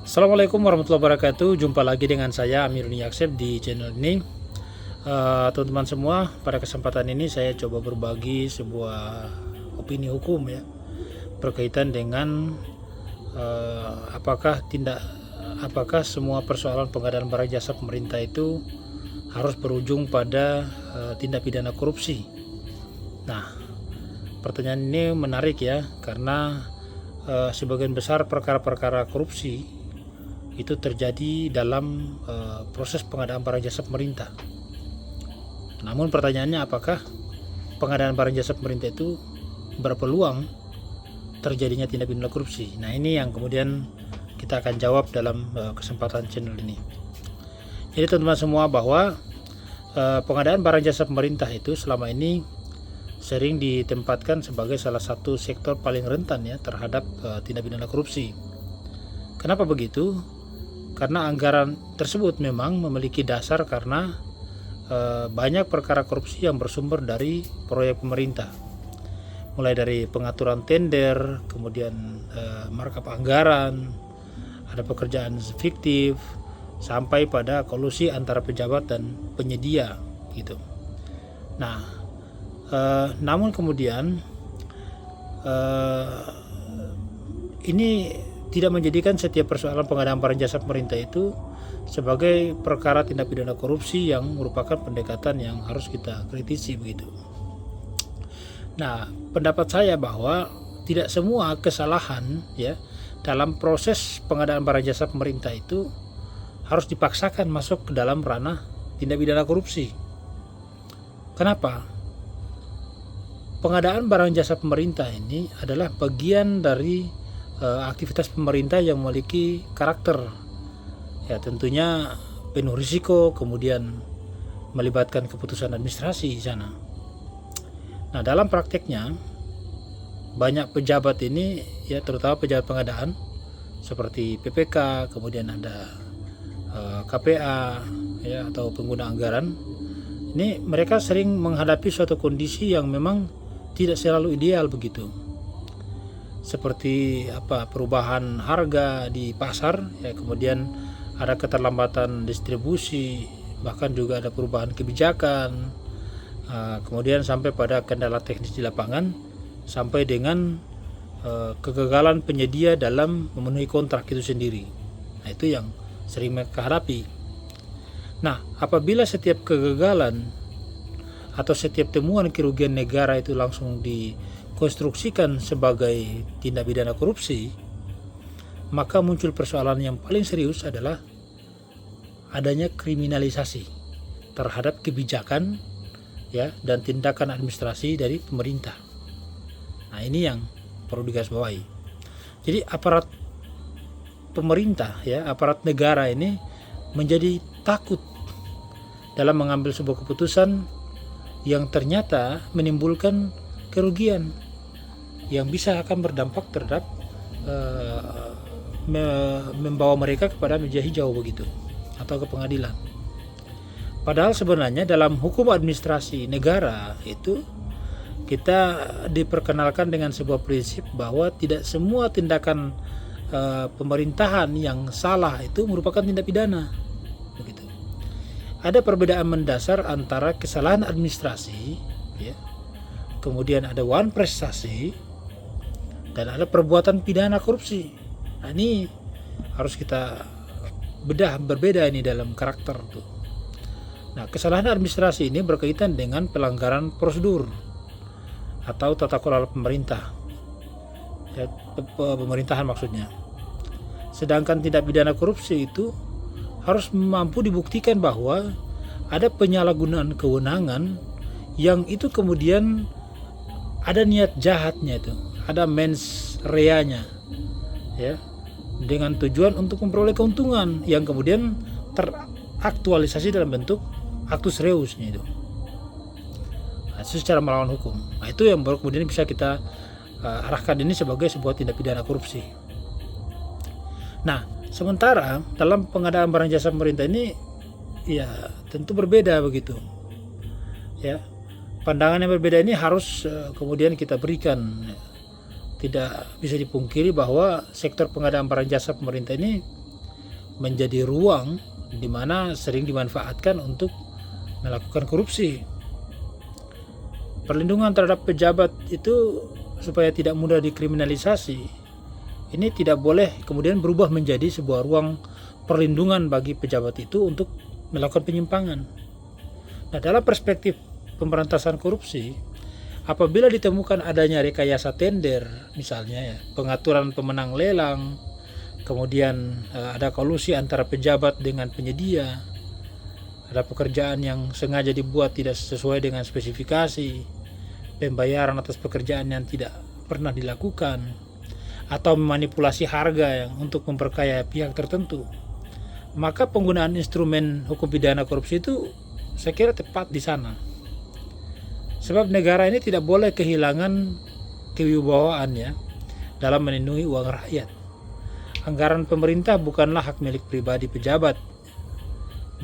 Assalamualaikum warahmatullahi wabarakatuh. Jumpa lagi dengan saya Amirul Yaksep di channel ini. Teman-teman semua, pada kesempatan ini saya coba berbagi sebuah opini hukum ya berkaitan dengan apakah semua persoalan pengadaan barang jasa pemerintah itu harus berujung pada tindak pidana korupsi. Nah, pertanyaan ini menarik ya, karena sebagian besar perkara-perkara korupsi itu terjadi dalam proses pengadaan barang jasa pemerintah. Namun pertanyaannya, apakah pengadaan barang jasa pemerintah itu berpeluang terjadinya tindak pidana korupsi? Nah, ini yang kemudian kita akan jawab dalam kesempatan channel ini. Jadi teman-teman semua, bahwa pengadaan barang jasa pemerintah itu selama ini sering ditempatkan sebagai salah satu sektor paling rentan ya terhadap tindak pidana korupsi. Kenapa begitu? Karena anggaran tersebut memang memiliki dasar karena banyak perkara korupsi yang bersumber dari proyek pemerintah, mulai dari pengaturan tender, kemudian markup anggaran, ada pekerjaan fiktif, sampai pada kolusi antara pejabat dan penyedia gitu. Nah, namun kemudian ini tidak menjadikan setiap persoalan pengadaan barang jasa pemerintah itu sebagai perkara tindak pidana korupsi yang merupakan pendekatan yang harus kita kritisi begitu. Nah, pendapat saya bahwa tidak semua kesalahan ya dalam proses pengadaan barang jasa pemerintah itu harus dipaksakan masuk ke dalam ranah tindak pidana korupsi. Kenapa? Pengadaan barang jasa pemerintah ini adalah bagian dari aktivitas pemerintah yang memiliki karakter ya tentunya penuh risiko, kemudian melibatkan keputusan administrasi di sana. Nah, dalam prakteknya banyak pejabat ini ya, terutama pejabat pengadaan seperti PPK, kemudian ada KPA ya, atau pengguna anggaran, ini mereka sering menghadapi suatu kondisi yang memang tidak selalu ideal begitu. Seperti perubahan harga di pasar ya, kemudian ada keterlambatan distribusi, bahkan juga ada perubahan kebijakan, kemudian sampai pada kendala teknis di lapangan, sampai dengan kegagalan penyedia dalam memenuhi kontrak itu sendiri. Nah, itu yang sering mereka hadapi. Nah, apabila setiap kegagalan atau setiap temuan kerugian negara itu langsung dikonstruksikan sebagai tindak pidana korupsi, maka muncul persoalan yang paling serius adalah adanya kriminalisasi terhadap kebijakan ya dan tindakan administrasi dari pemerintah. Nah, ini yang perlu digarisbawahi. Jadi aparat pemerintah ya, aparat negara ini menjadi takut dalam mengambil sebuah keputusan yang ternyata menimbulkan kerugian yang bisa akan berdampak terhadap membawa mereka kepada meja hijau begitu atau ke pengadilan. Padahal sebenarnya dalam hukum administrasi negara itu kita diperkenalkan dengan sebuah prinsip bahwa tidak semua tindakan pemerintahan yang salah itu merupakan tindak pidana begitu. Ada perbedaan mendasar antara kesalahan administrasi ya, kemudian ada wan prestasi, dan ada perbuatan pidana korupsi. Nah, ini harus kita bedah, berbeda ini dalam karakter tuh. Nah, kesalahan administrasi ini berkaitan dengan pelanggaran prosedur atau tata kelola pemerintah ya, pemerintahan maksudnya. Sedangkan tindak pidana korupsi itu harus mampu dibuktikan bahwa ada penyalahgunaan kewenangan yang itu kemudian ada niat jahatnya, itu ada mens reanya ya, dengan tujuan untuk memperoleh keuntungan yang kemudian teraktualisasi dalam bentuk actus reusnya itu. Nah, itu secara melawan hukum. Nah, itu yang baru kemudian bisa kita arahkan ini sebagai sebuah tindak pidana korupsi. Nah, sementara dalam pengadaan barang jasa pemerintah ini ya tentu berbeda begitu ya. Pandangan yang berbeda ini harus kemudian kita berikan. Tidak bisa dipungkiri bahwa sektor pengadaan barang jasa pemerintah ini menjadi ruang di mana sering dimanfaatkan untuk melakukan korupsi. Perlindungan terhadap pejabat itu supaya tidak mudah dikriminalisasi, ini tidak boleh kemudian berubah menjadi sebuah ruang perlindungan bagi pejabat itu untuk melakukan penyimpangan. Nah, dalam perspektif pemberantasan korupsi, apabila ditemukan adanya rekayasa tender, misalnya ya, pengaturan pemenang lelang, kemudian ada kolusi antara pejabat dengan penyedia, ada pekerjaan yang sengaja dibuat tidak sesuai dengan spesifikasi, pembayaran atas pekerjaan yang tidak pernah dilakukan, atau memanipulasi harga yang untuk memperkaya pihak tertentu, maka penggunaan instrumen hukum pidana korupsi itu saya kira tepat di sana. Sebab negara ini tidak boleh kehilangan kewibawaannya dalam melindungi uang rakyat. Anggaran pemerintah bukanlah hak milik pribadi pejabat,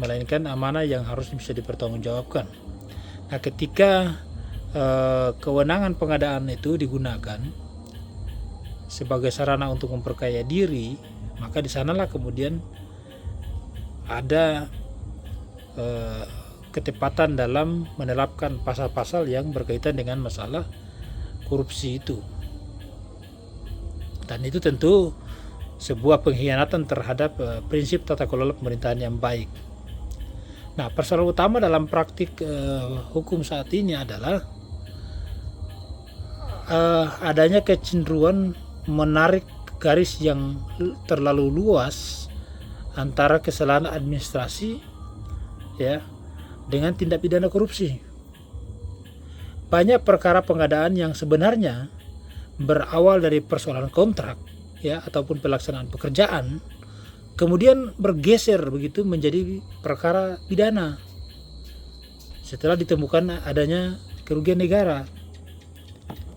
melainkan amanah yang harus bisa dipertanggungjawabkan. Nah, ketika kewenangan pengadaan itu digunakan sebagai sarana untuk memperkaya diri, maka di sanalah kemudian ada ketepatan dalam menerapkan pasal-pasal yang berkaitan dengan masalah korupsi itu. Dan itu tentu sebuah pengkhianatan terhadap prinsip tata kelola pemerintahan yang baik. Nah, persoalan utama dalam praktik hukum saat ini adalah adanya kecenderungan menarik garis yang terlalu luas antara kesalahan administrasi ya dengan tindak pidana korupsi. Banyak perkara pengadaan yang sebenarnya berawal dari persoalan kontrak ya ataupun pelaksanaan pekerjaan kemudian bergeser begitu menjadi perkara pidana setelah ditemukan adanya kerugian negara.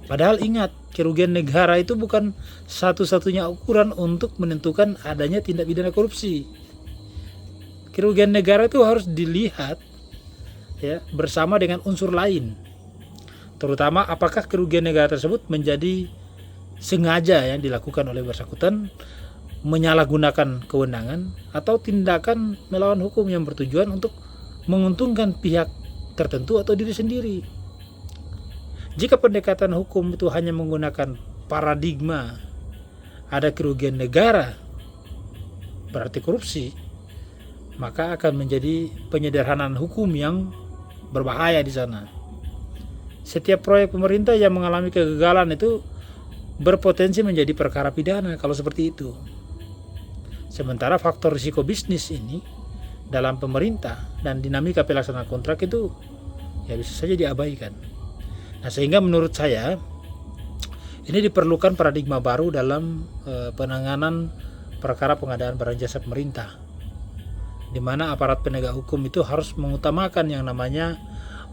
Padahal ingat, kerugian negara itu bukan satu-satunya ukuran untuk menentukan adanya tindak pidana korupsi. Kerugian negara itu harus dilihat ya bersama dengan unsur lain. Terutama apakah kerugian negara tersebut menjadi sengaja yang dilakukan oleh bersangkutan, menyalahgunakan kewenangan, atau tindakan melawan hukum yang bertujuan untuk menguntungkan pihak tertentu atau diri sendiri. Jika pendekatan hukum itu hanya menggunakan paradigma ada kerugian negara berarti korupsi, maka akan menjadi penyederhanaan hukum yang berbahaya di sana. Setiap proyek pemerintah yang mengalami kegagalan itu berpotensi menjadi perkara pidana kalau seperti itu. Sementara faktor risiko bisnis ini dalam pemerintah dan dinamika pelaksanaan kontrak itu ya bisa saja diabaikan. Nah, sehingga menurut saya ini diperlukan paradigma baru dalam penanganan perkara pengadaan barang jasa pemerintah, di mana aparat penegak hukum itu harus mengutamakan yang namanya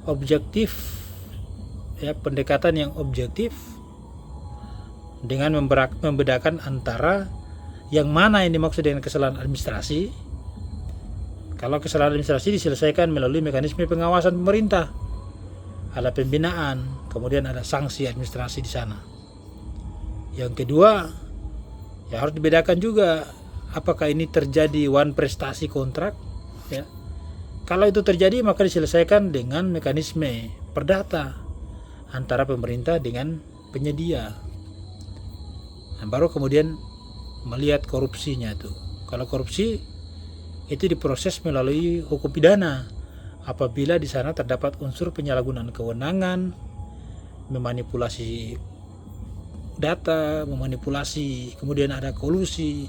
objektif, ya, pendekatan yang objektif dengan membedakan antara yang mana yang dimaksud dengan kesalahan administrasi. Kalau kesalahan administrasi diselesaikan melalui mekanisme pengawasan pemerintah, ada pembinaan, kemudian ada sanksi administrasi di sana. Yang kedua, ya harus dibedakan juga apakah ini terjadi one prestasi kontrak, ya. Kalau itu terjadi maka diselesaikan dengan mekanisme perdata antara pemerintah dengan penyedia. Nah, baru kemudian melihat korupsinya itu. Kalau korupsi itu diproses melalui hukum pidana apabila di sana terdapat unsur penyalahgunaan kewenangan, memanipulasi data, memanipulasi, kemudian ada kolusi,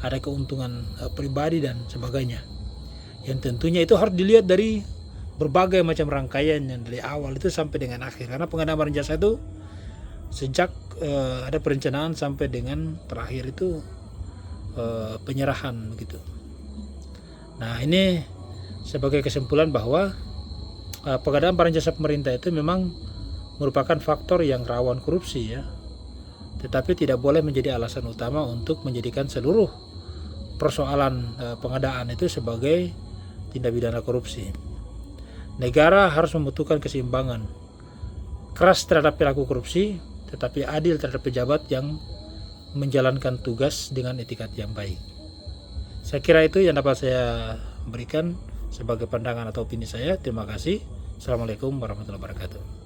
ada keuntungan pribadi dan sebagainya. Yang tentunya itu harus dilihat dari berbagai macam rangkaian yang dari awal itu sampai dengan akhir. Karena pengadaan barang jasa itu sejak ada perencanaan sampai dengan terakhir itu penyerahan begitu. Nah, ini sebagai kesimpulan bahwa pengadaan barang jasa pemerintah itu memang merupakan faktor yang rawan korupsi, ya. Tetapi tidak boleh menjadi alasan utama untuk menjadikan seluruh persoalan pengadaan itu sebagai tindak pidana korupsi. Negara harus membutuhkan keseimbangan, keras terhadap pelaku korupsi, tetapi adil terhadap pejabat yang menjalankan tugas dengan etikat yang baik. Saya kira itu yang dapat saya berikan sebagai pandangan atau opini saya. Terima kasih. Assalamualaikum warahmatullahi wabarakatuh.